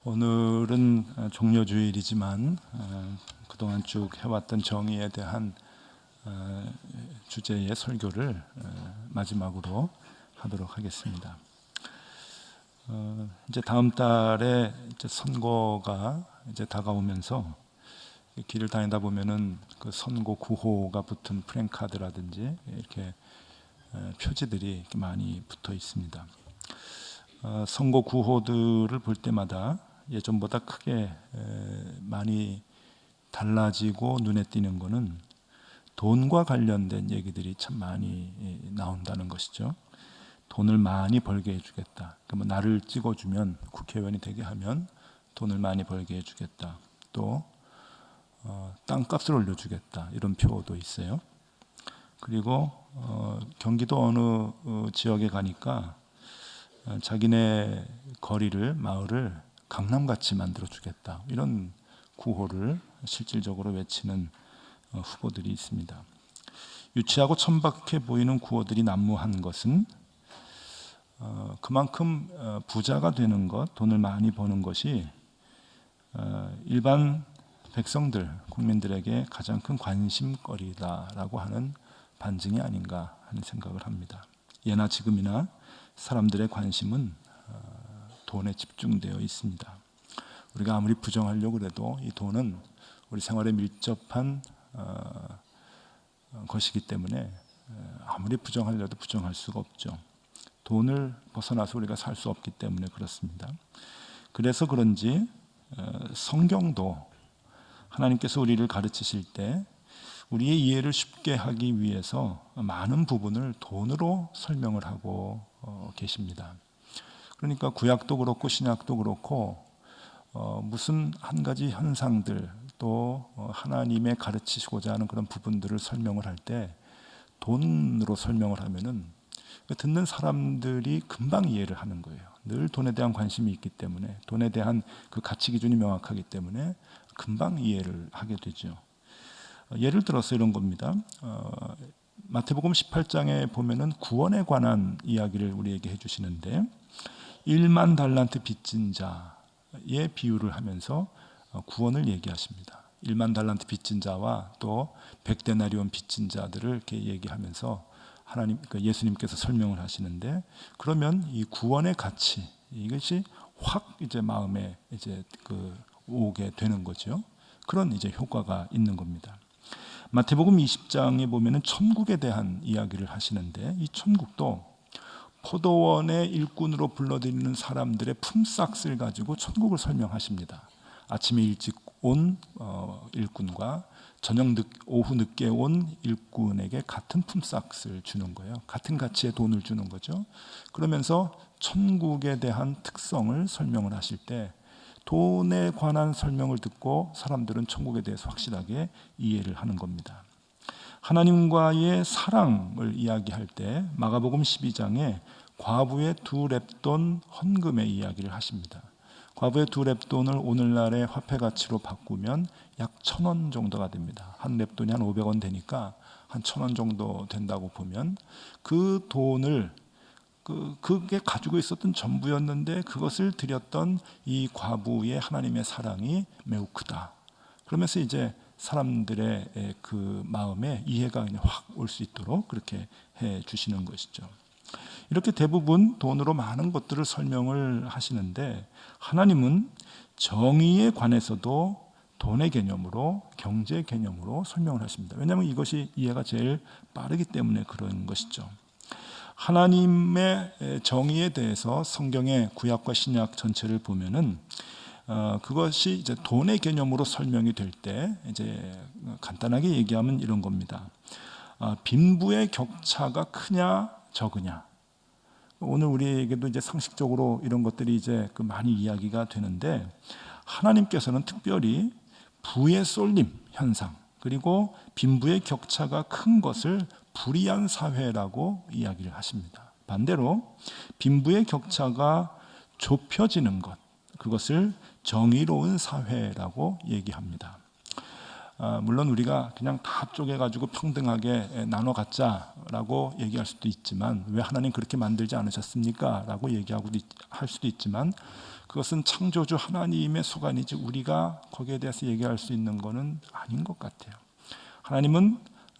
오늘은 종료주일이지만 그동안 쭉 해왔던 정의에 대한 주제의 설교를 마지막으로 하도록 하겠습니다. 이제 다음 달에 이제 선거가 이제 다가오면서 길을 다니다 보면은 그 선거 구호가 붙은 프랭카드라든지 이렇게 표지들이 이렇게 많이 붙어 있습니다. 선거 구호들을 볼 때마다 예전보다 크게 많이 달라지고 눈에 띄는 것은 돈과 관련된 얘기들이 참 많이 나온다는 것이죠. 돈을 많이 벌게 해주겠다. 그러면 나를 찍어주면 국회의원이 되게 하면 돈을 많이 벌게 해주겠다. 또 땅값을 올려주겠다. 이런 표도 있어요. 그리고 경기도 어느 지역에 가니까 자기네 거리를 마을을 강남같이 만들어주겠다. 이런 구호를 실질적으로 외치는 후보들이 있습니다. 유치하고 천박해 보이는 구호들이 난무한 것은 그만큼 부자가 되는 것, 돈을 많이 버는 것이 일반 백성들, 국민들에게 가장 큰 관심거리다라고 하는 반증이 아닌가 하는 생각을 합니다. 예나 지금이나 사람들의 관심은 돈에 집중되어 있습니다. 우리가 아무리 부정하려고 해도 이 돈은 우리 생활에 밀접한 것이기 때문에 아무리 부정하려도 부정할 수가 없죠. 돈을 벗어나서 우리가 살 수 없기 때문에 그렇습니다. 그래서 그런지 성경도 하나님께서 우리를 가르치실 때 우리의 이해를 쉽게 하기 위해서 많은 부분을 돈으로 설명을 하고 계십니다. 그러니까 구약도 그렇고 신약도 그렇고 무슨 한 가지 현상들 또 하나님의 가르치시고자 하는 그런 부분들을 설명을 할 때 돈으로 설명을 하면은 듣는 사람들이 금방 이해를 하는 거예요. 늘 돈에 대한 관심이 있기 때문에, 돈에 대한 그 가치 기준이 명확하기 때문에 금방 이해를 하게 되죠. 예를 들어서 이런 겁니다. 마태복음 18장에 보면은 구원에 관한 이야기를 우리에게 해주시는데 1만 달란트 빚진 자의 비유를 하면서 구원을 얘기하십니다. 1만 달란트 빚진 자와 또 100데나리온 빚진 자들을 이렇게 얘기하면서 예수님께서 설명을 하시는데, 그러면 이 구원의 가치 이것이 확 이제 마음에 이제 오게 되는 거죠. 그런 이제 효과가 있는 겁니다. 마태복음 20장에 보면은 천국에 대한 이야기를 하시는데, 이 천국도 포도원의 일꾼으로 불러들이는 사람들의 품삯을 가지고 천국을 설명하십니다. 아침에 일찍 온 일꾼과 오후 늦게 온 일꾼에게 같은 품삯을 주는 거예요. 같은 가치의 돈을 주는 거죠. 그러면서 천국에 대한 특성을 설명을 하실 때 돈에 관한 설명을 듣고 사람들은 천국에 대해서 확실하게 이해를 하는 겁니다. 하나님과의 사랑을 이야기할 때 마가복음 12장에 과부의 2렙돈 헌금의 이야기를 하십니다. 과부의 2렙돈을 오늘날의 화폐 가치로 바꾸면 약 1,000원 정도가 됩니다. 한 렙돈이 한 500원 되니까 한 1,000원 정도 된다고 보면 그 돈을 그게 가지고 있었던 전부였는데 그것을 드렸던 이 과부의 하나님의 사랑이 매우 크다. 그러면서 이제 사람들의 그 마음에 이해가 확 올 수 있도록 그렇게 해 주시는 것이죠. 이렇게 대부분 돈으로 많은 것들을 설명을 하시는데, 하나님은 정의에 관해서도 돈의 개념으로, 경제 개념으로 설명을 하십니다. 왜냐하면 이것이 이해가 제일 빠르기 때문에 그런 것이죠. 하나님의 정의에 대해서 성경의 구약과 신약 전체를 보면은 그것이 이제 돈의 개념으로 설명이 될 때 이제 간단하게 얘기하면 이런 겁니다. 빈부의 격차가 크냐 적으냐. 오늘 우리에게도 이제 상식적으로 이런 것들이 이제 많이 이야기가 되는데, 하나님께서는 특별히 부의 쏠림 현상 그리고 빈부의 격차가 큰 것을 불의한 사회라고 이야기를 하십니다. 반대로 빈부의 격차가 좁혀지는 것, 그것을 정의로운 사회라고 얘기합니다. 물론 우리가 그냥 다 쪼개가지고 평등하게 나눠 갖자라고 얘기할 수도 있지만, 왜 하나님 그렇게 만들지 않으셨습니까? 라고 얘기하고 할 수도 있지만, 그것은 창조주 하나님의 소관이지 우리가 거기에 대해서 얘기할 수 있는 것은 아닌 것 같아요. 하나님은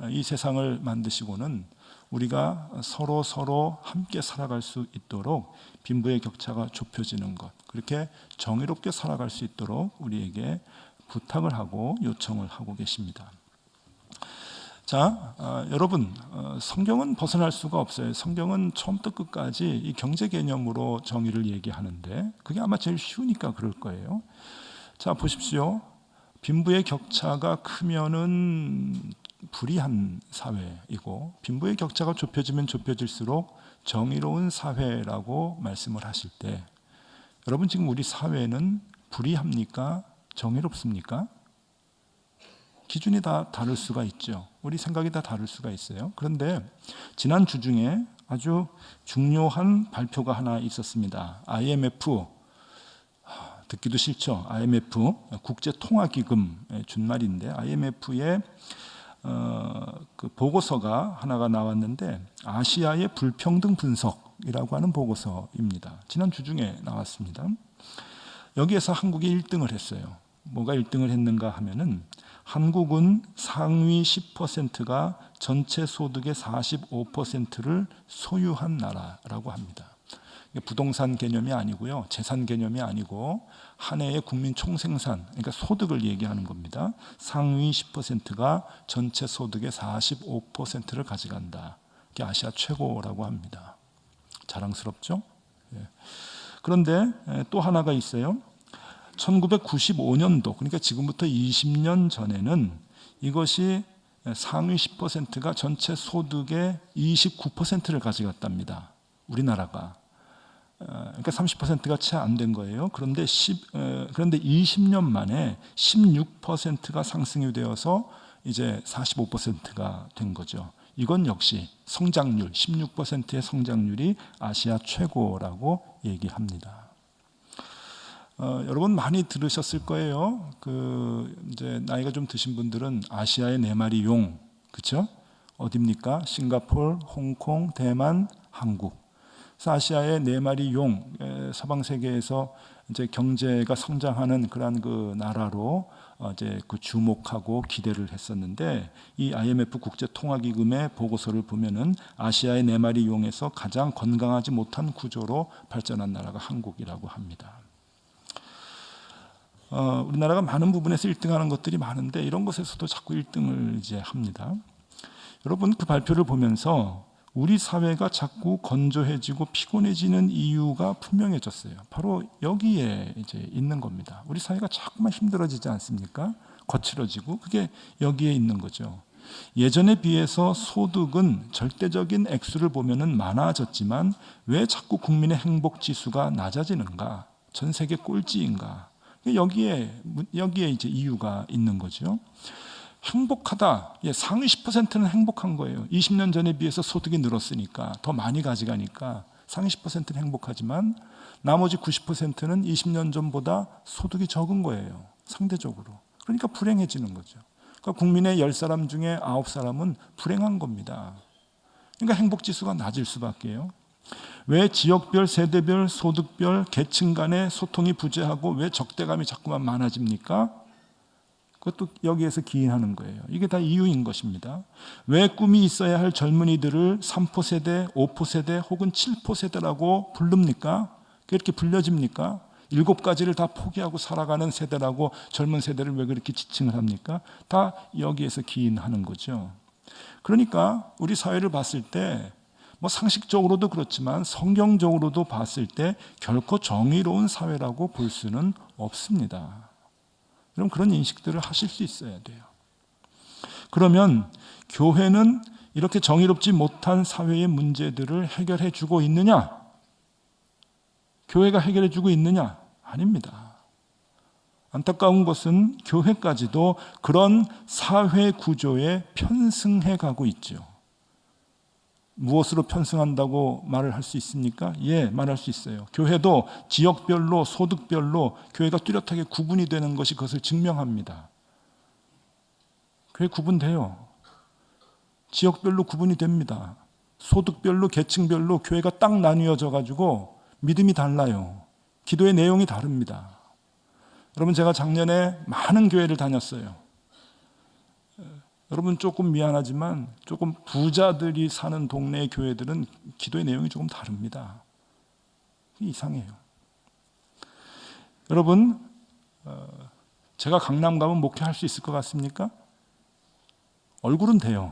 이 세상을 만드시고는 우리가 서로 함께 살아갈 수 있도록 빈부의 격차가 좁혀지는 것, 그렇게 정의롭게 살아갈 수 있도록 우리에게 부탁을 하고 요청을 하고 계십니다. 자, 여러분, 성경은 벗어날 수가 없어요. 성경은 처음부터 끝까지 이 경제 개념으로 정의를 얘기하는데 그게 아마 제일 쉬우니까 그럴 거예요. 자, 보십시오. 빈부의 격차가 크면은 불의한 사회이고, 빈부의 격차가 좁혀지면 좁혀질수록 정의로운 사회라고 말씀을 하실 때, 여러분 지금 우리 사회는 불의합니까? 정의롭습니까? 기준이 다 다를 수가 있죠. 우리 생각이 다 다를 수가 있어요. 그런데 지난 주 중에 아주 중요한 발표가 하나 있었습니다. IMF, 듣기도 싫죠. IMF, 국제통화기금의 준말인데 IMF의 그 보고서가 하나가 나왔는데, 아시아의 불평등 분석이라고 하는 보고서입니다. 지난 주 중에 나왔습니다. 여기에서 한국이 1등을 했어요. 뭐가 1등을 했는가 하면은, 한국은 상위 10%가 전체 소득의 45%를 소유한 나라라고 합니다. 부동산 개념이 아니고요, 재산 개념이 아니고 한 해의 국민 총생산, 그러니까 소득을 얘기하는 겁니다. 상위 10%가 전체 소득의 45%를 가져간다. 이게 아시아 최고라고 합니다. 자랑스럽죠? 그런데 또 하나가 있어요. 1995년도, 그러니까 지금부터 20년 전에는 이것이 상위 10%가 전체 소득의 29%를 가져갔답니다. 우리나라가. 그러니까 30%가 채 안 된 거예요. 그런데 20년 만에 16%가 상승이 되어서 이제 45%가 된 거죠. 이건 역시 성장률, 16%의 성장률이 아시아 최고라고 얘기합니다. 여러분 많이 들으셨을 거예요. 이제 나이가 좀 드신 분들은 아시아의 네 마리 용, 그렇죠? 어디입니까? 싱가포르, 홍콩, 대만, 한국. 그래서 아시아의 네 마리 용, 서방 세계에서 이제 경제가 성장하는 그런 그 나라로 이제 그 주목하고 기대를 했었는데, 이 IMF 국제통화기금의 보고서를 보면은 아시아의 네 마리 용에서 가장 건강하지 못한 구조로 발전한 나라가 한국이라고 합니다. 우리나라가 많은 부분에서 1등하는 것들이 많은데 이런 것에서도 자꾸 1등을 이제 합니다. 여러분 그 발표를 보면서 우리 사회가 자꾸 건조해지고 피곤해지는 이유가 분명해졌어요. 바로 여기에 이제 있는 겁니다. 우리 사회가 자꾸만 힘들어지지 않습니까? 거칠어지고 그게 여기에 있는 거죠. 예전에 비해서 소득은 절대적인 액수를 보면은 많아졌지만 왜 자꾸 국민의 행복 지수가 낮아지는가? 전 세계 꼴찌인가? 여기에 이제 이유가 있는 거죠. 행복하다. 상위 10%는 행복한 거예요. 20년 전에 비해서 소득이 늘었으니까, 더 많이 가져가니까 상위 10%는 행복하지만 나머지 90%는 20년 전보다 소득이 적은 거예요. 상대적으로. 그러니까 불행해지는 거죠. 그러니까 국민의 10사람 중에 9사람은 불행한 겁니다. 그러니까 행복지수가 낮을 수밖에요. 왜 지역별, 세대별, 소득별, 계층 간의 소통이 부재하고 왜 적대감이 자꾸만 많아집니까? 그것도 여기에서 기인하는 거예요. 이게 다 이유인 것입니다. 왜 꿈이 있어야 할 젊은이들을 3포세대, 5포세대 혹은 7포세대라고 부릅니까? 그렇게 불려집니까? 7가지를 다 포기하고 살아가는 세대라고 젊은 세대를 왜 그렇게 지칭을 합니까? 다 여기에서 기인하는 거죠. 그러니까 우리 사회를 봤을 때 상식적으로도 그렇지만 성경적으로도 봤을 때 결코 정의로운 사회라고 볼 수는 없습니다. 그럼 그런 인식들을 하실 수 있어야 돼요. 그러면 교회는 이렇게 정의롭지 못한 사회의 문제들을 해결해 주고 있느냐? 교회가 해결해 주고 있느냐? 아닙니다. 안타까운 것은 교회까지도 그런 사회 구조에 편승해 가고 있죠. 무엇으로 편승한다고 말을 할 수 있습니까? 예, 말할 수 있어요. 교회도 지역별로 소득별로 교회가 뚜렷하게 구분이 되는 것이 그것을 증명합니다. 교회 구분돼요. 지역별로 구분이 됩니다. 소득별로, 계층별로 교회가 딱 나뉘어져 가지고 믿음이 달라요. 기도의 내용이 다릅니다. 여러분, 제가 작년에 많은 교회를 다녔어요. 여러분, 조금 미안하지만 조금 부자들이 사는 동네의 교회들은 기도의 내용이 조금 다릅니다. 이상해요. 여러분, 제가 강남 가면 목회할 수 있을 것 같습니까? 얼굴은 돼요.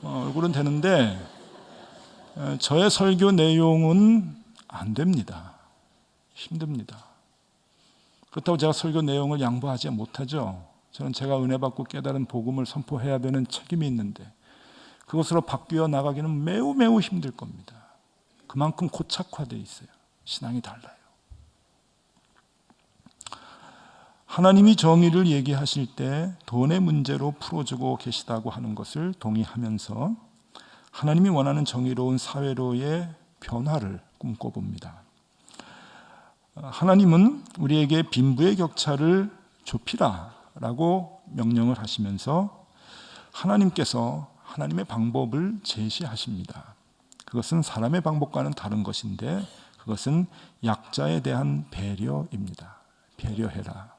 얼굴은 되는데 저의 설교 내용은 안 됩니다. 힘듭니다. 그렇다고 제가 설교 내용을 양보하지 못하죠. 저는 제가 은혜 받고 깨달은 복음을 선포해야 되는 책임이 있는데 그것으로 바뀌어 나가기는 매우 매우 힘들 겁니다. 그만큼 고착화되어 있어요. 신앙이 달라요. 하나님이 정의를 얘기하실 때 돈의 문제로 풀어주고 계시다고 하는 것을 동의하면서 하나님이 원하는 정의로운 사회로의 변화를 꿈꿔봅니다. 하나님은 우리에게 빈부의 격차를 좁히라 라고 명령을 하시면서 하나님께서 하나님의 방법을 제시하십니다. 그것은 사람의 방법과는 다른 것인데 그것은 약자에 대한 배려입니다. 배려해라.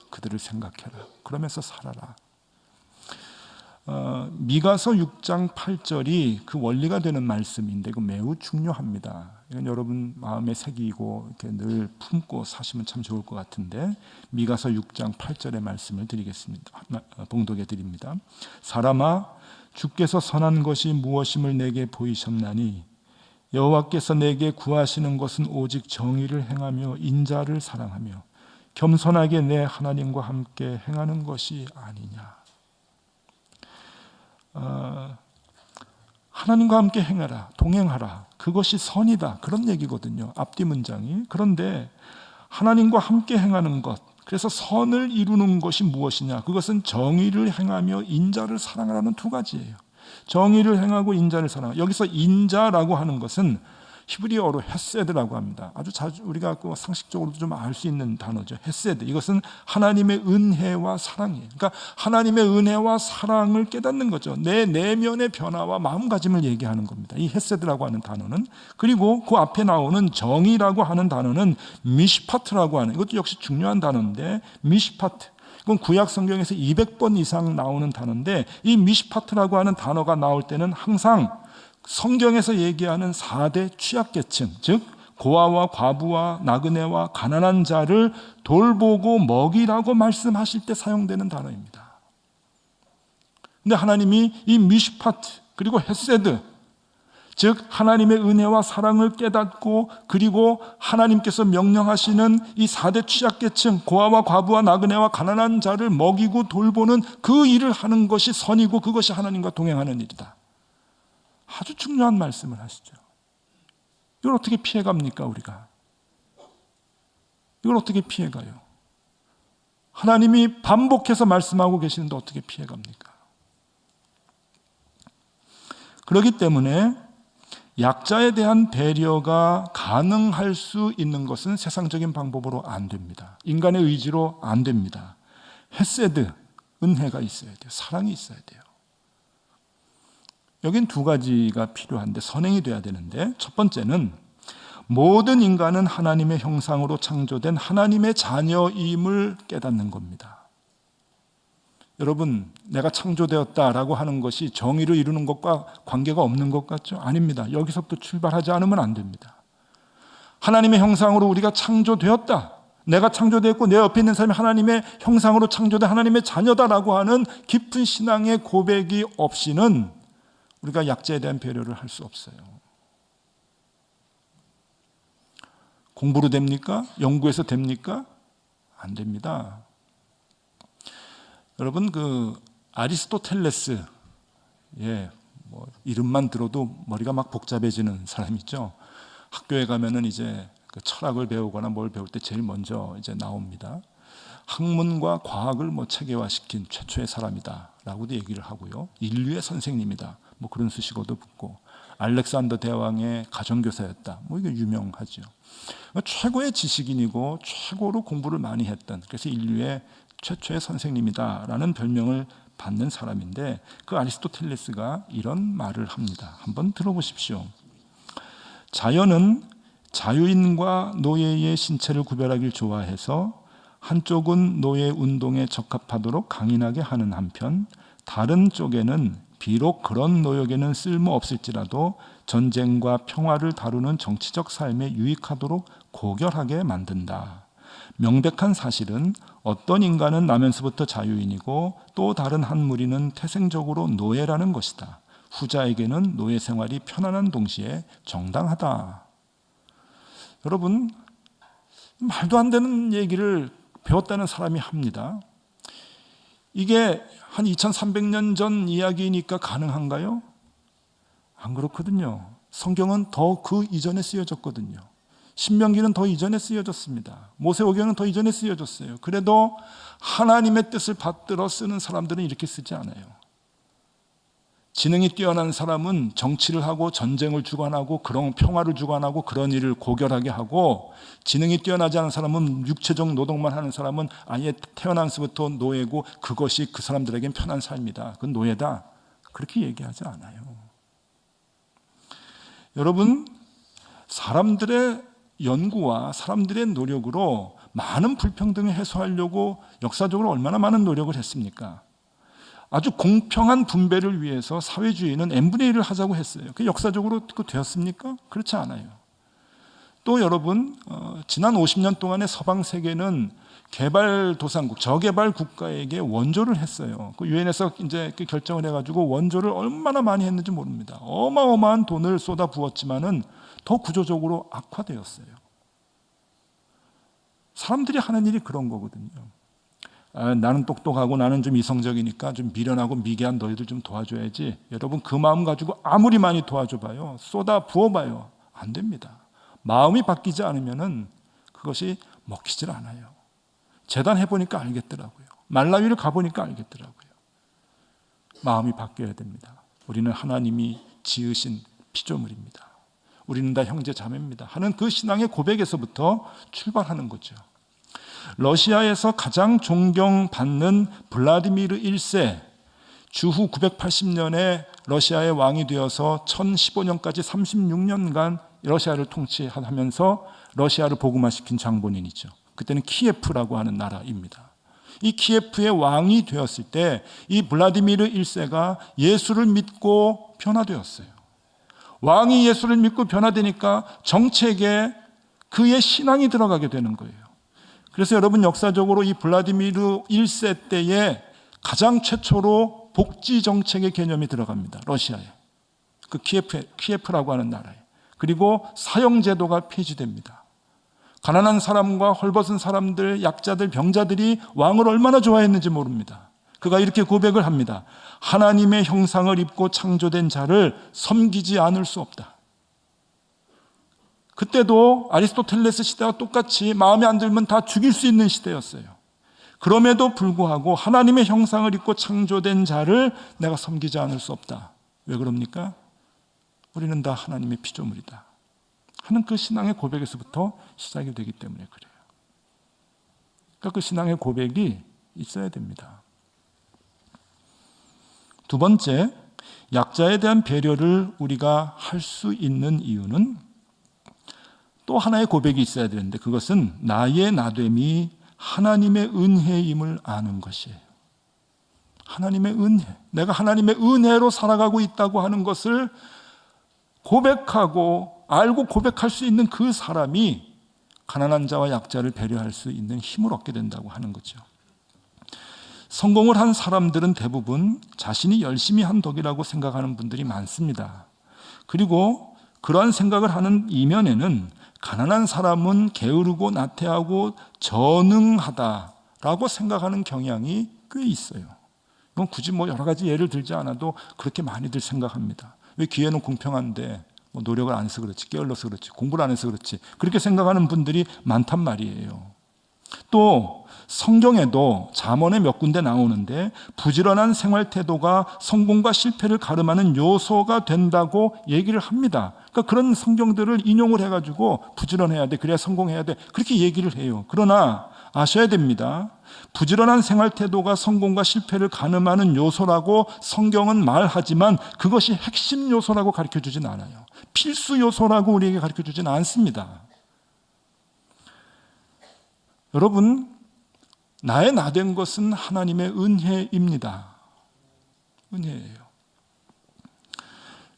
그들을 생각해라. 그러면서 살아라. 미가서 6장 8절이 그 원리가 되는 말씀인데 그 매우 중요합니다. 이건 여러분 마음에 새기고 이렇게 늘 품고 사시면 참 좋을 것 같은데 미가서 6장 8절의 말씀을 드리겠습니다. 봉독해 드립니다. 사람아, 주께서 선한 것이 무엇임을 내게 보이셨나니 여호와께서 내게 구하시는 것은 오직 정의를 행하며 인자를 사랑하며 겸손하게 내 하나님과 함께 행하는 것이 아니냐. 하나님과 함께 행하라, 동행하라. 그것이 선이다. 그런 얘기거든요. 앞뒤 문장이. 그런데 하나님과 함께 행하는 것, 그래서 선을 이루는 것이 무엇이냐? 그것은 정의를 행하며 인자를 사랑하라는 두 가지예요. 정의를 행하고 인자를 사랑하라. 여기서 인자라고 하는 것은 히브리어로 헤세드라고 합니다. 아주 자주 우리가 상식적으로도 좀 알 수 있는 단어죠. 헤세드. 이것은 하나님의 은혜와 사랑이에요. 그러니까 하나님의 은혜와 사랑을 깨닫는 거죠. 내 내면의 변화와 마음가짐을 얘기하는 겁니다. 이 헤세드라고 하는 단어는. 그리고 그 앞에 나오는 정의라고 하는 단어는 미시파트라고 하는, 이것도 역시 중요한 단어인데 미시파트. 이건 구약 성경에서 200번 이상 나오는 단어인데 이 미시파트라고 하는 단어가 나올 때는 항상 성경에서 얘기하는 4대 취약계층, 즉 고아와 과부와 나그네와 가난한 자를 돌보고 먹이라고 말씀하실 때 사용되는 단어입니다. 그런데 하나님이 이 미시파트 그리고 헤세드, 즉 하나님의 은혜와 사랑을 깨닫고 그리고 하나님께서 명령하시는 이 4대 취약계층, 고아와 과부와 나그네와 가난한 자를 먹이고 돌보는 그 일을 하는 것이 선이고 그것이 하나님과 동행하는 일이다. 아주 중요한 말씀을 하시죠. 이걸 어떻게 피해갑니까, 우리가? 이걸 어떻게 피해가요? 하나님이 반복해서 말씀하고 계시는데 어떻게 피해갑니까? 그렇기 때문에 약자에 대한 배려가 가능할 수 있는 것은 세상적인 방법으로 안 됩니다. 인간의 의지로 안 됩니다. 헤세드, 은혜가 있어야 돼요. 사랑이 있어야 돼요. 여긴 두 가지가 필요한데 선행이 돼야 되는데 첫 번째는 모든 인간은 하나님의 형상으로 창조된 하나님의 자녀임을 깨닫는 겁니다. 여러분, 내가 창조되었다라고 하는 것이 정의를 이루는 것과 관계가 없는 것 같죠? 아닙니다. 여기서부터 출발하지 않으면 안 됩니다. 하나님의 형상으로 우리가 창조되었다. 내가 창조되었고 내 옆에 있는 사람이 하나님의 형상으로 창조된 하나님의 자녀다라고 하는 깊은 신앙의 고백이 없이는 우리가 약자에 대한 배려를 할 수 없어요. 공부로 됩니까? 연구해서 됩니까? 안 됩니다. 여러분, 아리스토텔레스, 이름만 들어도 머리가 막 복잡해지는 사람 있죠. 학교에 가면은 이제 그 철학을 배우거나 뭘 배울 때 제일 먼저 이제 나옵니다. 학문과 과학을 체계화시킨 최초의 사람이다라고도 얘기를 하고요. 인류의 선생님이다. 그런 수식어도 붙고 알렉산더 대왕의 가정교사였다. 이게 유명하죠. 최고의 지식인이고 최고로 공부를 많이 했던, 그래서 인류의 최초의 선생님이다라는 별명을 받는 사람인데, 그 아리스토텔레스가 이런 말을 합니다. 한번 들어보십시오. 자연은 자유인과 노예의 신체를 구별하길 좋아해서 한쪽은 노예 운동에 적합하도록 강인하게 하는 한편, 다른 쪽에는 비록 그런 노역에는 쓸모없을지라도 전쟁과 평화를 다루는 정치적 삶에 유익하도록 고결하게 만든다. 명백한 사실은 어떤 인간은 나면서부터 자유인이고 또 다른 한 무리는 태생적으로 노예라는 것이다. 후자에게는 노예 생활이 편안한 동시에 정당하다. 여러분, 말도 안 되는 얘기를 배웠다는 사람이 합니다. 이게 한 2300년 전 이야기니까 가능한가요? 안 그렇거든요. 성경은 더 그 이전에 쓰여졌거든요. 신명기는 더 이전에 쓰여졌습니다. 모세오경은 더 이전에 쓰여졌어요. 그래도 하나님의 뜻을 받들어 쓰는 사람들은 이렇게 쓰지 않아요. 지능이 뛰어난 사람은 정치를 하고 전쟁을 주관하고 그런 평화를 주관하고 그런 일을 고결하게 하고, 지능이 뛰어나지 않은 사람은 육체적 노동만 하는 사람은 아예 태어나서부터 노예고 그것이 그 사람들에겐 편한 삶이다. 그건 노예다. 그렇게 얘기하지 않아요. 여러분, 사람들의 연구와 사람들의 노력으로 많은 불평등을 해소하려고 역사적으로 얼마나 많은 노력을 했습니까? 아주 공평한 분배를 위해서 사회주의는 n분의 1을 하자고 했어요. 그게 역사적으로 되었습니까? 그렇지 않아요. 또 여러분, 지난 50년 동안의 서방 세계는 개발도상국, 저개발 국가에게 원조를 했어요. 그 유엔에서 이제 결정을 해가지고 원조를 얼마나 많이 했는지 모릅니다. 어마어마한 돈을 쏟아 부었지만은 더 구조적으로 악화되었어요. 사람들이 하는 일이 그런 거거든요. 나는 똑똑하고 나는 좀 이성적이니까 좀 미련하고 미개한 너희들 좀 도와줘야지. 여러분, 그 마음 가지고 아무리 많이 도와줘봐요, 쏟아 부어봐요, 안 됩니다. 마음이 바뀌지 않으면은 그것이 먹히질 않아요. 재단 해보니까 알겠더라고요. 말라위를 가보니까 알겠더라고요. 마음이 바뀌어야 됩니다. 우리는 하나님이 지으신 피조물입니다. 우리는 다 형제 자매입니다 하는 그 신앙의 고백에서부터 출발하는 거죠. 러시아에서 가장 존경받는 블라디미르 1세, 주후 980년에 러시아의 왕이 되어서 1015년까지 36년간 러시아를 통치하면서 러시아를 복음화시킨 장본인이죠. 그때는 키예프라고 하는 나라입니다. 이 키예프의 왕이 되었을 때 이 블라디미르 1세가 예수를 믿고 변화되었어요. 왕이 예수를 믿고 변화되니까 정책에 그의 신앙이 들어가게 되는 거예요. 그래서 여러분, 역사적으로 이 블라디미르 1세 때에 가장 최초로 복지 정책의 개념이 들어갑니다. 러시아에. 그 키예프라고 하는 나라에. 그리고 사형제도가 폐지됩니다. 가난한 사람과 헐벗은 사람들, 약자들, 병자들이 왕을 얼마나 좋아했는지 모릅니다. 그가 이렇게 고백을 합니다. 하나님의 형상을 입고 창조된 자를 섬기지 않을 수 없다. 그때도 아리스토텔레스 시대와 똑같이 마음에 안 들면 다 죽일 수 있는 시대였어요. 그럼에도 불구하고 하나님의 형상을 입고 창조된 자를 내가 섬기지 않을 수 없다. 왜 그럽니까? 우리는 다 하나님의 피조물이다 하는 그 신앙의 고백에서부터 시작이 되기 때문에 그래요. 그러니까 그 신앙의 고백이 있어야 됩니다. 두 번째, 약자에 대한 배려를 우리가 할 수 있는 이유는 또 하나의 고백이 있어야 되는데, 그것은 나의 나됨이 하나님의 은혜임을 아는 것이에요. 하나님의 은혜, 내가 하나님의 은혜로 살아가고 있다고 하는 것을 고백하고 알고 고백할 수 있는 그 사람이 가난한 자와 약자를 배려할 수 있는 힘을 얻게 된다고 하는 거죠. 성공을 한 사람들은 대부분 자신이 열심히 한 덕이라고 생각하는 분들이 많습니다. 그리고 그러한 생각을 하는 이면에는 가난한 사람은 게으르고 나태하고 전능하다라고 생각하는 경향이 꽤 있어요. 이건 굳이 여러 가지 예를 들지 않아도 그렇게 많이들 생각합니다. 왜 기회는 공평한데 노력을 안 해서 그렇지, 게을러서 그렇지, 공부를 안 해서 그렇지, 그렇게 생각하는 분들이 많단 말이에요. 또 성경에도 잠언에 몇 군데 나오는데 부지런한 생활 태도가 성공과 실패를 가름하는 요소가 된다고 얘기를 합니다. 그러니까 그런 성경들을 인용을 해가지고 부지런해야 돼, 그래야 성공해야 돼, 그렇게 얘기를 해요. 그러나 아셔야 됩니다. 부지런한 생활 태도가 성공과 실패를 가늠하는 요소라고 성경은 말하지만 그것이 핵심 요소라고 가르쳐주진 않아요. 필수 요소라고 우리에게 가르쳐주진 않습니다. 여러분, 나의 나된 것은 하나님의 은혜입니다. 은혜예요.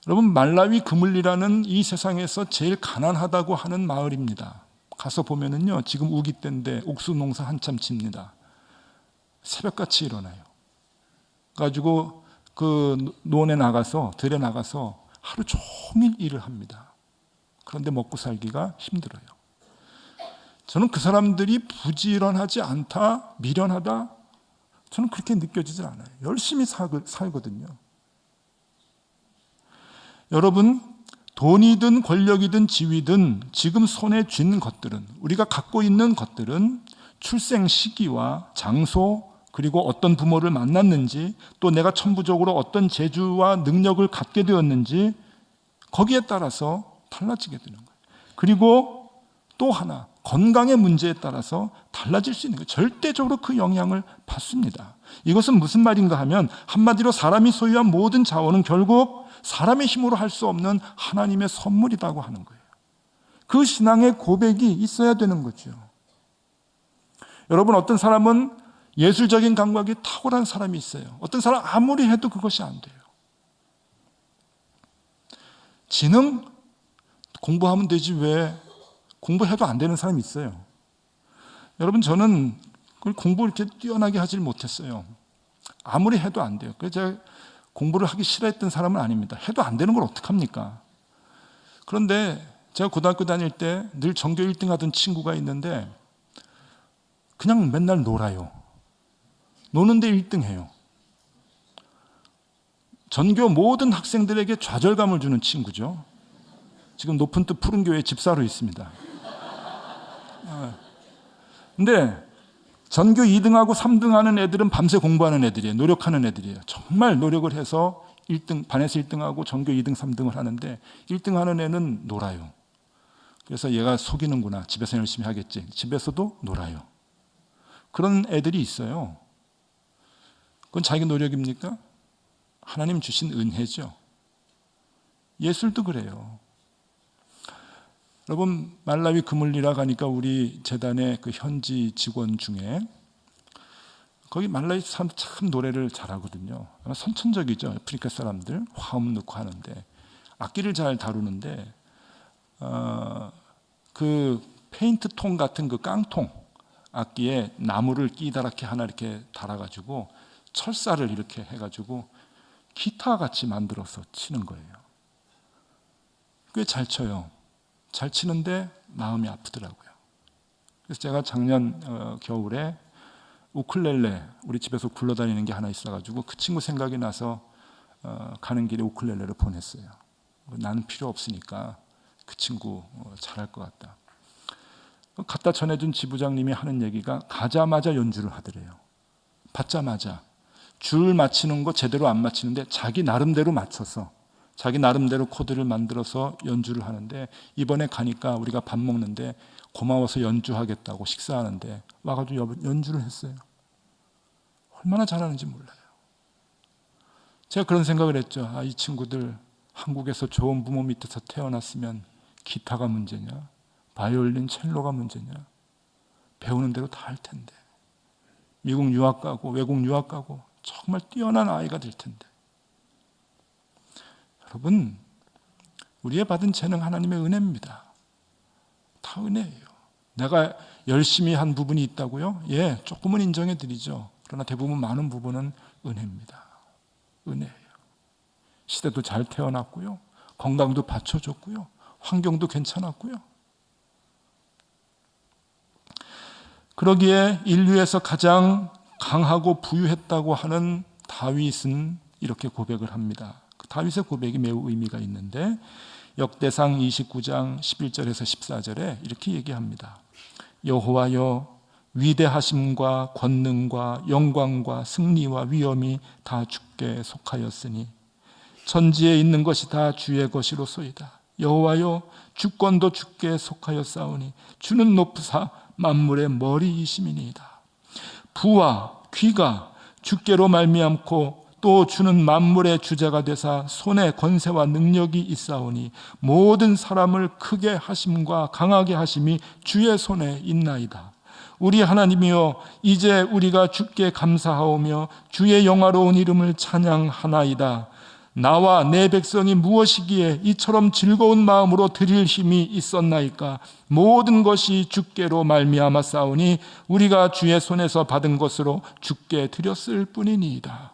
여러분, 말라위 그물리라는 이 세상에서 제일 가난하다고 하는 마을입니다. 가서 보면은요, 지금 우기 때인데 옥수 농사 한참 칩니다. 새벽같이 일어나요. 가지고 그 논에 나가서, 들에 나가서 하루 종일 일을 합니다. 그런데 먹고 살기가 힘들어요. 저는 그 사람들이 부지런하지 않다, 미련하다, 저는 그렇게 느껴지질 않아요. 열심히 살거든요. 여러분, 돈이든 권력이든 지위든 지금 손에 쥔 것들은, 우리가 갖고 있는 것들은 출생 시기와 장소, 그리고 어떤 부모를 만났는지, 또 내가 천부적으로 어떤 재주와 능력을 갖게 되었는지, 거기에 따라서 달라지게 되는 거예요. 그리고 또 하나, 건강의 문제에 따라서 달라질 수 있는 거예요. 절대적으로 그 영향을 받습니다. 이것은 무슨 말인가 하면, 한마디로 사람이 소유한 모든 자원은 결국 사람의 힘으로 할 수 없는 하나님의 선물이라고 하는 거예요. 그 신앙의 고백이 있어야 되는 거죠. 여러분, 어떤 사람은 예술적인 감각이 탁월한 사람이 있어요. 어떤 사람 아무리 해도 그것이 안 돼요. 지능? 공부하면 되지 왜 공부해도 안 되는 사람이 있어요. 여러분, 저는 공부 이렇게 뛰어나게 하질 못했어요. 아무리 해도 안 돼요. 그래서 제가 공부를 하기 싫어했던 사람은 아닙니다. 해도 안 되는 걸 어떡합니까? 그런데 제가 고등학교 다닐 때 늘 전교 1등 하던 친구가 있는데 그냥 맨날 놀아요. 노는데 1등 해요. 전교 모든 학생들에게 좌절감을 주는 친구죠. 지금 높은 뜻 푸른 교회 집사로 있습니다. 근데 전교 2등하고 3등하는 애들은 밤새 공부하는 애들이에요. 노력하는 애들이에요. 정말 노력을 해서 1등, 반에서 1등하고 전교 2등, 3등을 하는데 1등하는 애는 놀아요. 그래서 얘가 속이는구나. 집에서 열심히 하겠지. 집에서도 놀아요. 그런 애들이 있어요. 그건 자기 노력입니까? 하나님 주신 은혜죠. 예술도 그래요. 여러분, 말라위 그물리라 가니까 우리 재단의 그 현지 직원 중에 거기 말라위 사람들 참 노래를 잘하거든요. 선천적이죠. 아프리카 사람들 화음 넣고 하는데 악기를 잘 다루는데 그 페인트 통 같은 그 깡통 악기에 나무를 끼다랗게 하나 이렇게 달아가지고 철사를 이렇게 해가지고 기타 같이 만들어서 치는 거예요. 꽤 잘 쳐요. 잘 치는데 마음이 아프더라고요. 그래서 제가 작년 겨울에 우쿨렐레, 우리 집에서 굴러다니는 게 하나 있어가지고 그 친구 생각이 나서 가는 길에 우쿨렐레를 보냈어요. 나는 필요 없으니까 그 친구 잘할 것 같다. 갖다 전해준 지부장님이 하는 얘기가 가자마자 연주를 하더래요. 받자마자. 줄 맞히는 거 제대로 안 맞히는데 자기 나름대로 맞춰서 자기 나름대로 코드를 만들어서 연주를 하는데, 이번에 가니까 우리가 밥 먹는데 고마워서 연주하겠다고 식사하는데 와가지고 연주를 했어요. 얼마나 잘하는지 몰라요. 제가 그런 생각을 했죠. 이 친구들 한국에서 좋은 부모 밑에서 태어났으면 기타가 문제냐, 바이올린, 첼로가 문제냐, 배우는 대로 다 할 텐데, 미국 유학 가고 외국 유학 가고 정말 뛰어난 아이가 될 텐데. 여러분, 우리의 받은 재능 하나님의 은혜입니다. 다 은혜예요. 내가 열심히 한 부분이 있다고요? 예, 조금은 인정해 드리죠. 그러나 대부분 많은 부분은 은혜입니다. 은혜예요. 시대도 잘 태어났고요. 건강도 받쳐줬고요. 환경도 괜찮았고요. 그러기에 인류에서 가장 강하고 부유했다고 하는 다윗은 이렇게 고백을 합니다. 다윗의 고백이 매우 의미가 있는데 역대상 29장 11절에서 14절에 이렇게 얘기합니다. 여호와여, 위대하심과 권능과 영광과 승리와 위엄이 다 주께 속하였으니 천지에 있는 것이 다 주의 것이로소이다. 여호와여, 주권도 주께 속하였사오니 주는 높으사 만물의 머리이심이니이다. 부와 귀가 주께로 말미암고 또 주는 만물의 주제가 되사 손에 권세와 능력이 있사오니 모든 사람을 크게 하심과 강하게 하심이 주의 손에 있나이다. 우리 하나님이여, 이제 우리가 주께 감사하오며 주의 영화로운 이름을 찬양하나이다. 나와 내 백성이 무엇이기에 이처럼 즐거운 마음으로 드릴 힘이 있었나이까? 모든 것이 주께로 말미암아 싸우니 우리가 주의 손에서 받은 것으로 주께 드렸을 뿐이니이다.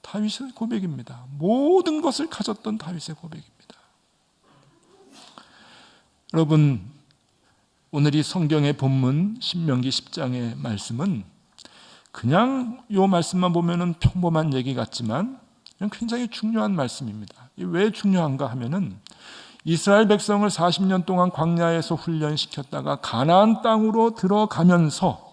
다윗의 고백입니다. 모든 것을 가졌던 다윗의 고백입니다. 여러분, 오늘 이 성경의 본문 신명기 10장의 말씀은 그냥 이 말씀만 보면은 평범한 얘기 같지만 굉장히 중요한 말씀입니다. 왜 중요한가 하면은 이스라엘 백성을 40년 동안 광야에서 훈련시켰다가 가나안 땅으로 들어가면서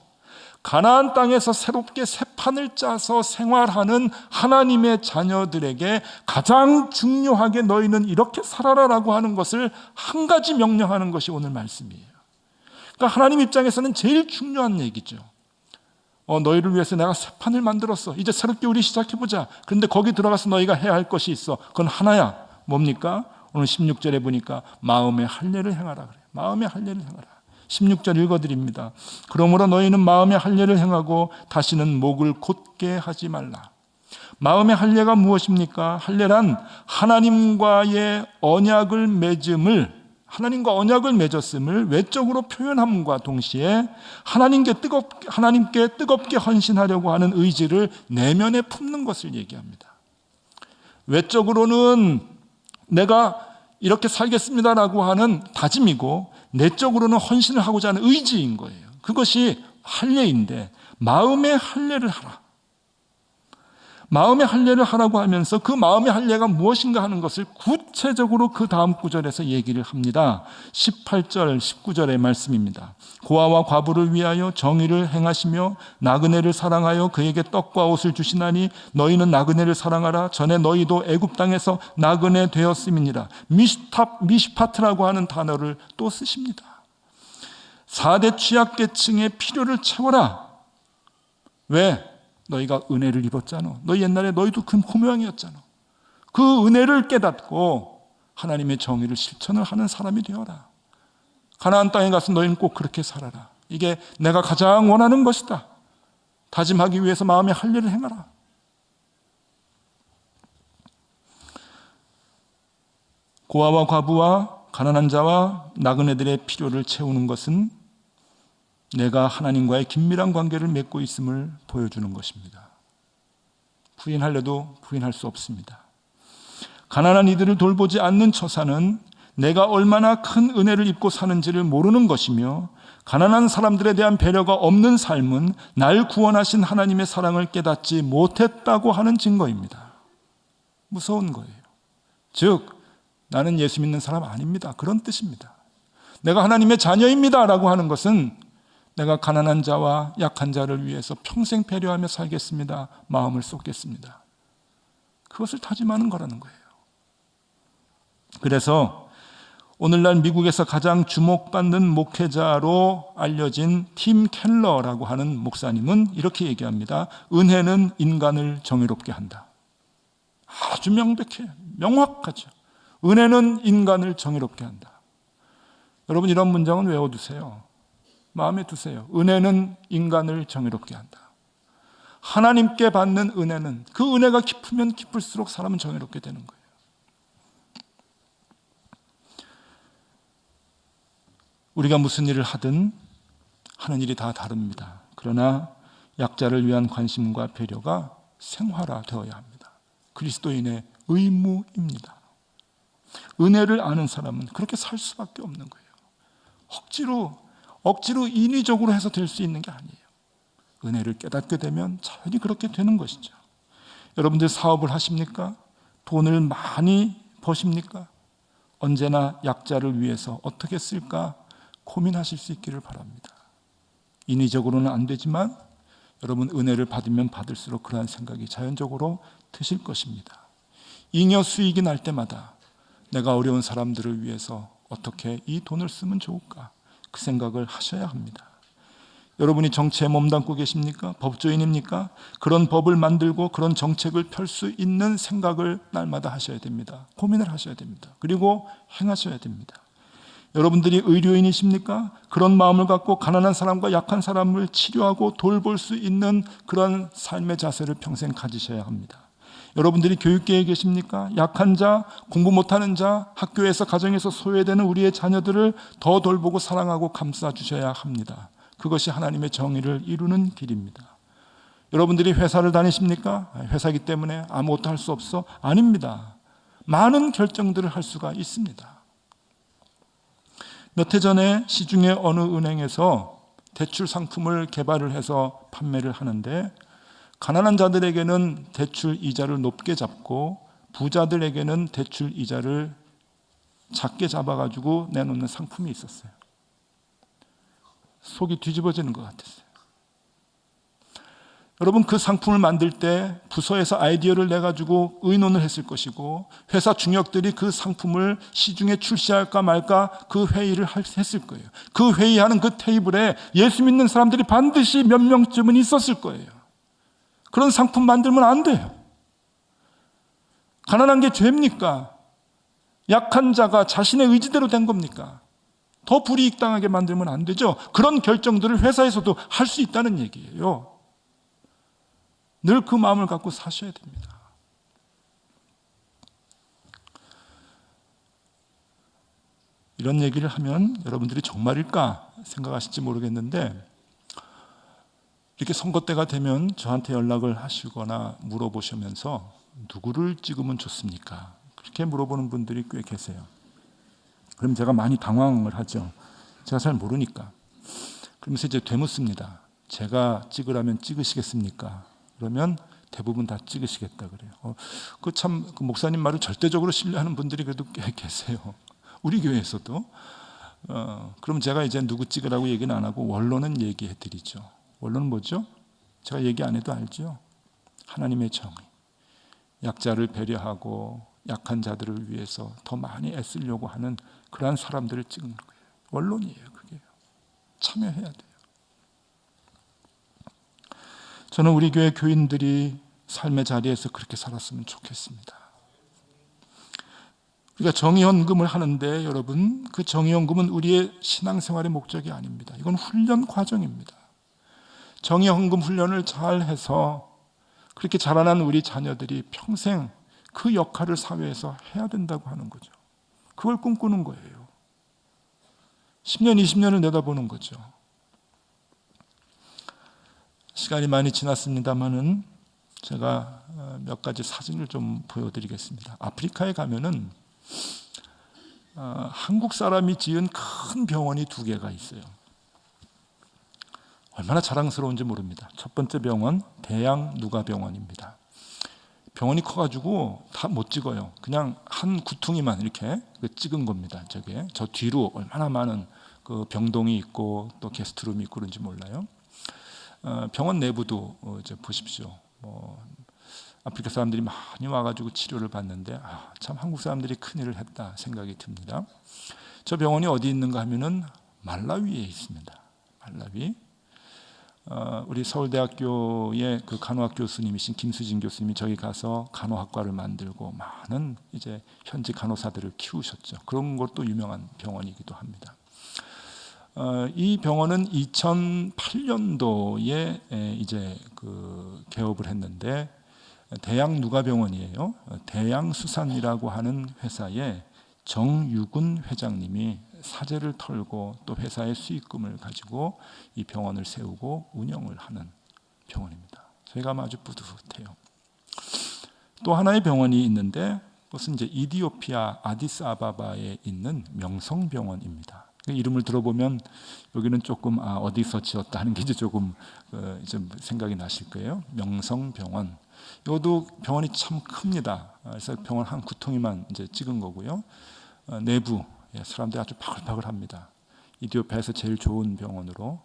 가나안 땅에서 새롭게 새 판을 짜서 생활하는 하나님의 자녀들에게 가장 중요하게 너희는 이렇게 살아라라고 하는 것을 한 가지 명령하는 것이 오늘 말씀이에요. 그러니까 하나님 입장에서는 제일 중요한 얘기죠. 너희를 위해서 내가 새 판을 만들었어. 이제 새롭게 우리 시작해보자. 그런데 거기 들어가서 너희가 해야 할 것이 있어. 그건 하나야. 뭡니까? 오늘 16절에 보니까 마음의 할례를 행하라 그래요. 마음의 할례를 행하라. 16절 읽어드립니다. 그러므로 너희는 마음의 할례를 행하고 다시는 목을 곧게 하지 말라. 마음의 할례가 무엇입니까? 할례란 하나님과의 언약을 맺었음을 외적으로 표현함과 동시에 하나님께 뜨겁게 헌신하려고 하는 의지를 내면에 품는 것을 얘기합니다. 외적으로는 내가 이렇게 살겠습니다라고 하는 다짐이고 내적으로는 헌신을 하고자 하는 의지인 거예요. 그것이 할례인데 마음의 할례를 하라. 마음의 할례를 하라고 하면서 그 마음의 할례가 무엇인가 하는 것을 구체적으로 그 다음 구절에서 얘기를 합니다. 18절, 19절의 말씀입니다. 고아와 과부를 위하여 정의를 행하시며 나그네를 사랑하여 그에게 떡과 옷을 주시나니 너희는 나그네를 사랑하라. 전에 너희도 애굽 땅에서 나그네 되었음이니라. 미시파트라고 하는 단어를 또 쓰십니다. 4대 취약계층의 필요를 채워라. 왜? 너희가 은혜를 입었잖아. 너희 옛날에 너희도 그 모양이었잖아. 그 은혜를 깨닫고 하나님의 정의를 실천을 하는 사람이 되어라. 가나안 땅에 가서 너희는 꼭 그렇게 살아라. 이게 내가 가장 원하는 것이다. 다짐하기 위해서 마음의 할례를 행하라. 고아와 과부와 가난한 자와 나그네들의 필요를 채우는 것은 내가 하나님과의 긴밀한 관계를 맺고 있음을 보여주는 것입니다. 부인하려도 부인할 수 없습니다. 가난한 이들을 돌보지 않는 처사는 내가 얼마나 큰 은혜를 입고 사는지를 모르는 것이며 가난한 사람들에 대한 배려가 없는 삶은 날 구원하신 하나님의 사랑을 깨닫지 못했다고 하는 증거입니다. 무서운 거예요. 즉 나는 예수 믿는 사람 아닙니다. 그런 뜻입니다. 내가 하나님의 자녀입니다 라고 하는 것은 내가 가난한 자와 약한 자를 위해서 평생 배려하며 살겠습니다. 마음을 쏟겠습니다. 그것을 다짐하는 거라는 거예요. 그래서 오늘날 미국에서 가장 주목받는 목회자로 알려진 팀 켈러라고 하는 목사님은 이렇게 얘기합니다. 은혜는 인간을 정의롭게 한다. 아주 명백해, 명확하죠. 은혜는 인간을 정의롭게 한다. 여러분 이런 문장은 외워두세요. 마음에 두세요. 은혜는 인간을 정의롭게 한다. 하나님께 받는 은혜는 그 은혜가 깊으면 깊을수록 사람은 정의롭게 되는 거예요. 우리가 무슨 일을 하든 하는 일이 다 다릅니다. 그러나 약자를 위한 관심과 배려가 생활화되어야 합니다. 그리스도인의 의무입니다. 은혜를 아는 사람은 그렇게 살 수밖에 없는 거예요. 억지로 인위적으로 해서 될 수 있는 게 아니에요. 은혜를 깨닫게 되면 자연히 그렇게 되는 것이죠. 여러분들 사업을 하십니까? 돈을 많이 버십니까? 언제나 약자를 위해서 어떻게 쓸까 고민하실 수 있기를 바랍니다. 인위적으로는 안 되지만 여러분 은혜를 받으면 받을수록 그러한 생각이 자연적으로 드실 것입니다. 잉여 수익이 날 때마다 내가 어려운 사람들을 위해서 어떻게 이 돈을 쓰면 좋을까? 그 생각을 하셔야 합니다. 여러분이 정치에 몸담고 계십니까? 법조인입니까? 그런 법을 만들고 그런 정책을 펼 수 있는 생각을 날마다 하셔야 됩니다. 고민을 하셔야 됩니다. 그리고 행하셔야 됩니다. 여러분들이 의료인이십니까? 그런 마음을 갖고 가난한 사람과 약한 사람을 치료하고 돌볼 수 있는 그런 삶의 자세를 평생 가지셔야 합니다. 여러분들이 교육계에 계십니까? 약한 자, 공부 못하는 자, 학교에서 가정에서 소외되는 우리의 자녀들을 더 돌보고 사랑하고 감싸 주셔야 합니다. 그것이 하나님의 정의를 이루는 길입니다. 여러분들이 회사를 다니십니까? 회사이기 때문에 아무것도 할 수 없어? 아닙니다. 많은 결정들을 할 수가 있습니다. 몇 해 전에 시중의 어느 은행에서 대출 상품을 개발을 해서 판매를 하는데 가난한 자들에게는 대출 이자를 높게 잡고 부자들에게는 대출 이자를 작게 잡아가지고 내놓는 상품이 있었어요. 속이 뒤집어지는 것 같았어요. 여러분, 그 상품을 만들 때 부서에서 아이디어를 내가지고 의논을 했을 것이고 회사 중역들이 그 상품을 시중에 출시할까 말까 그 회의를 했을 거예요. 그 회의하는 그 테이블에 예수 믿는 사람들이 반드시 몇 명쯤은 있었을 거예요. 그런 상품 만들면 안 돼요. 가난한 게 죄입니까? 약한 자가 자신의 의지대로 된 겁니까? 더 불이익당하게 만들면 안 되죠. 그런 결정들을 회사에서도 할 수 있다는 얘기예요. 늘 그 마음을 갖고 사셔야 됩니다. 이런 얘기를 하면 여러분들이 정말일까 생각하실지 모르겠는데 이렇게 선거 때가 되면 저한테 연락을 하시거나 물어보시면서 누구를 찍으면 좋습니까? 그렇게 물어보는 분들이 꽤 계세요. 그럼 제가 많이 당황을 하죠. 제가 잘 모르니까. 그러면서 이제 되묻습니다. 제가 찍으라면 찍으시겠습니까? 그러면 대부분 다 찍으시겠다 그래요. 그 목사님 말을 절대적으로 신뢰하는 분들이 그래도 꽤 계세요. 우리 교회에서도. 그럼 제가 이제 누구 찍으라고 얘기는 안 하고 원론은 얘기해 드리죠. 원론은 뭐죠? 제가 얘기 안 해도 알죠. 하나님의 정의. 약자를 배려하고 약한 자들을 위해서 더 많이 애쓰려고 하는 그러한 사람들을 찍는 거예요. 원론이에요. 그게. 참여해야 돼요. 저는 우리 교회 교인들이 삶의 자리에서 그렇게 살았으면 좋겠습니다. 우리가 정의연금을 하는데 여러분, 그 정의연금은 우리의 신앙생활의 목적이 아닙니다. 이건 훈련 과정입니다. 정의연금 훈련을 잘 해서 그렇게 자라난 우리 자녀들이 평생 그 역할을 사회에서 해야 된다고 하는 거죠. 그걸 꿈꾸는 거예요. 10년, 20년을 내다보는 거죠. 시간이 많이 지났습니다만은 제가 몇 가지 사진을 좀 보여드리겠습니다. 아프리카에 가면은 한국 사람이 지은 큰 병원이 2개가 있어요. 얼마나 자랑스러운지 모릅니다. 첫 번째 병원 대양 누가병원입니다. 병원이 커가지고 다 못 찍어요. 그냥 한 구퉁이만 이렇게 찍은 겁니다. 저 뒤로 얼마나 많은 그 병동이 있고 또 게스트룸이 있고 그런지 몰라요. 병원 내부도 이제 보십시오. 아프리카 사람들이 많이 와가지고 치료를 받는데 참 한국 사람들이 큰일을 했다 생각이 듭니다. 저 병원이 어디 있는가 하면은 말라위에 있습니다. 말라위. 우리 서울대학교의 그 간호학 교수님이신 김수진 교수님이 저기 가서 간호학과를 만들고 많은 이제 현지 간호사들을 키우셨죠. 그런 것도 유명한 병원이기도 합니다. 이 병원은 2008년도에 이제 그 개업을 했는데 대양 누가병원이에요. 대양수산이라고 하는 회사에 정유근 회장님이 사재를 털고 또 회사의 수익금을 가지고 이 병원을 세우고 운영을 하는 병원입니다. 저희가 아주 뿌듯해요. 또 하나의 병원이 있는데 그것은 이제 이디오피아 아디스아바바에 있는 명성병원입니다. 이름을 들어보면 여기는 조금 어디서 지었다 하는 게 이제 조금 좀 생각이 나실 거예요. 명성병원. 이것도 병원이 참 큽니다. 그래서 병원 한 구퉁이만 이제 찍은 거고요. 내부 사람들이 아주 바글바글합니다. 이디오피아에서 제일 좋은 병원으로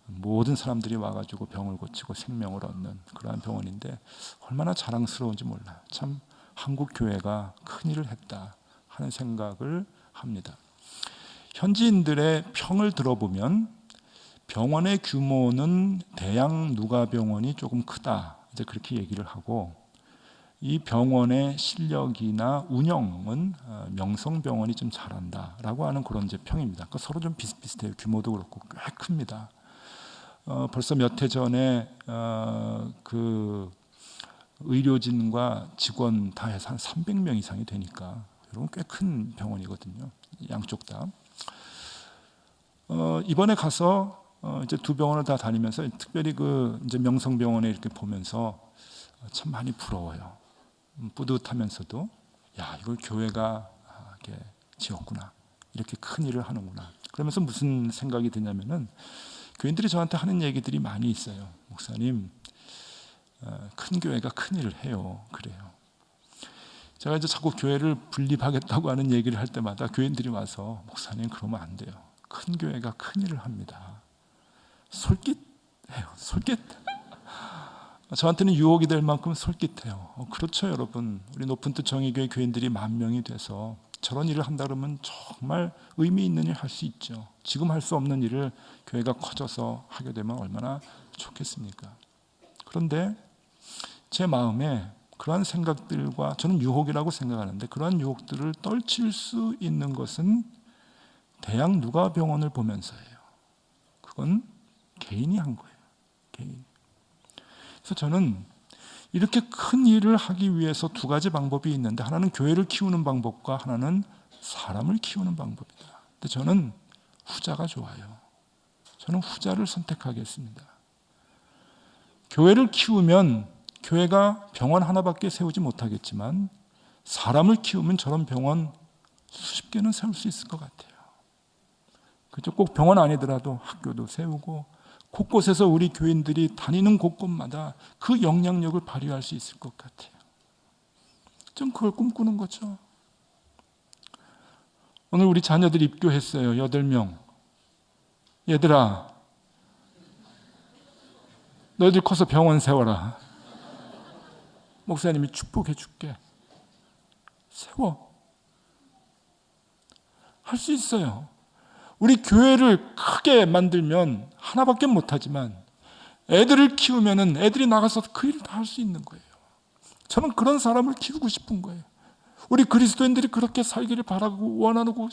모든 사람들이 와가지고 병을 고치고 생명을 얻는 그러한 병원인데 얼마나 자랑스러운지 몰라요. 참 한국 교회가 큰일을 했다 하는 생각을 합니다. 현지인들의 평을 들어보면 병원의 규모는 대양 누가병원이 조금 크다, 이제 그렇게 얘기를 하고, 이 병원의 실력이나 운영은 명성병원이 좀 잘한다라고 하는 그런 이제 평입니다. 그러니까 서로 좀 비슷비슷해요. 규모도 그렇고 꽤 큽니다. 벌써 몇 해 전에 그 의료진과 직원 다 해서 한 300명 이상이 되니까 여러분 꽤 큰 병원이거든요. 양쪽 다. 이번에 가서 이제 두 병원을 다 다니면서 특별히 그 이제 명성병원에 이렇게 보면서 참 많이 부러워요. 뿌듯하면서도 야, 이걸 교회가 이렇게 지었구나, 이렇게 큰 일을 하는구나. 그러면서 무슨 생각이 드냐면은 교인들이 저한테 하는 얘기들이 많이 있어요. 목사님, 큰 교회가 큰 일을 해요. 그래요. 제가 이제 자꾸 교회를 분립하겠다고 하는 얘기를 할 때마다 교인들이 와서 목사님 그러면 안 돼요. 큰 교회가 큰 일을 합니다. 솔깃해요. 솔깃. 저한테는 유혹이 될 만큼 솔깃해요. 그렇죠, 여러분. 우리 높은 뜻 정의교회 교인들이 10,000명이 돼서 저런 일을 한다 그러면 정말 의미 있는 일 할 수 있죠. 지금 할 수 없는 일을 교회가 커져서 하게 되면 얼마나 좋겠습니까? 그런데 제 마음에 그러한 생각들과, 저는 유혹이라고 생각하는데, 그러한 유혹들을 떨칠 수 있는 것은 대양 누가병원을 보면서예요. 그건 개인이 한 거예요. 개인. 그래서 저는 이렇게 큰 일을 하기 위해서 두 가지 방법이 있는데, 하나는 교회를 키우는 방법과 하나는 사람을 키우는 방법이다. 근데 저는 후자가 좋아요. 저는 후자를 선택하겠습니다. 교회를 키우면 교회가 병원 하나밖에 세우지 못하겠지만 사람을 키우면 저런 병원 수십 개는 세울 수 있을 것 같아요. 그죠? 꼭 병원 아니더라도 학교도 세우고 곳곳에서 우리 교인들이 다니는 곳곳마다 그 영향력을 발휘할 수 있을 것 같아요. 좀 그걸 꿈꾸는 거죠. 오늘 우리 자녀들 입교했어요. 8명. 얘들아, 너희들 커서 병원 세워라. 목사님이 축복해 줄게. 세워. 할 수 있어요. 우리 교회를 크게 만들면 하나밖에 못하지만 애들을 키우면 애들이 나가서 그 일을 다 할 수 있는 거예요. 저는 그런 사람을 키우고 싶은 거예요. 우리 그리스도인들이 그렇게 살기를 바라고 원하고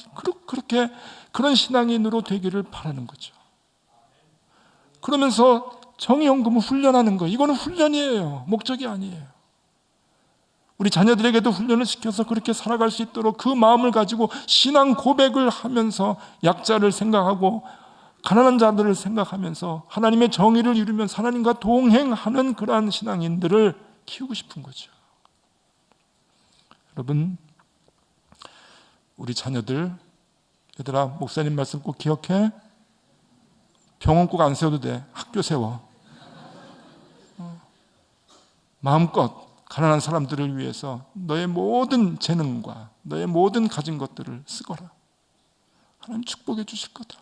그렇게 그런 신앙인으로 되기를 바라는 거죠. 그러면서 정의연금을 훈련하는 거예요. 이거는 훈련이에요. 목적이 아니에요. 우리 자녀들에게도 훈련을 시켜서 그렇게 살아갈 수 있도록 그 마음을 가지고 신앙 고백을 하면서 약자를 생각하고 가난한 자들을 생각하면서 하나님의 정의를 이루면서 하나님과 동행하는 그러한 신앙인들을 키우고 싶은 거죠. 여러분, 우리 자녀들, 얘들아, 목사님 말씀 꼭 기억해. 병원 꼭 안 세워도 돼. 학교 세워. 마음껏 가난한 사람들을 위해서 너의 모든 재능과 너의 모든 가진 것들을 쓰거라. 하나님 축복해 주실 거다.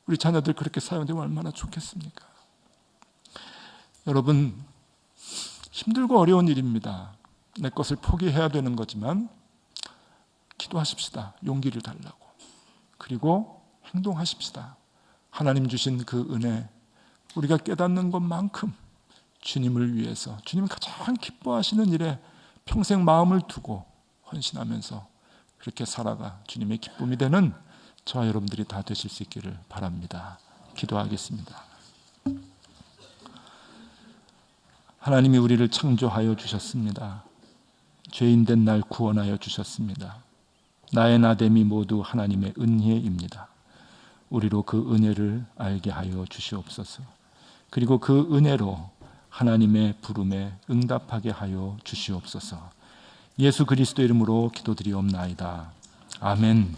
우리 자녀들 그렇게 사용되면 얼마나 좋겠습니까? 여러분, 힘들고 어려운 일입니다. 내 것을 포기해야 되는 거지만 기도하십시다. 용기를 달라고. 그리고 행동하십시다. 하나님 주신 그 은혜, 우리가 깨닫는 것만큼 주님을 위해서, 주님이 가장 기뻐하시는 일에 평생 마음을 두고 헌신하면서 그렇게 살아가 주님의 기쁨이 되는 저와 여러분들이 다 되실 수 있기를 바랍니다. 기도하겠습니다. 하나님이 우리를 창조하여 주셨습니다. 죄인된 날 구원하여 주셨습니다. 나의 나됨이 모두 하나님의 은혜입니다. 우리로 그 은혜를 알게 하여 주시옵소서. 그리고 그 은혜로 하나님의 부름에 응답하게 하여 주시옵소서. 예수 그리스도 이름으로 기도드리옵나이다. 아멘.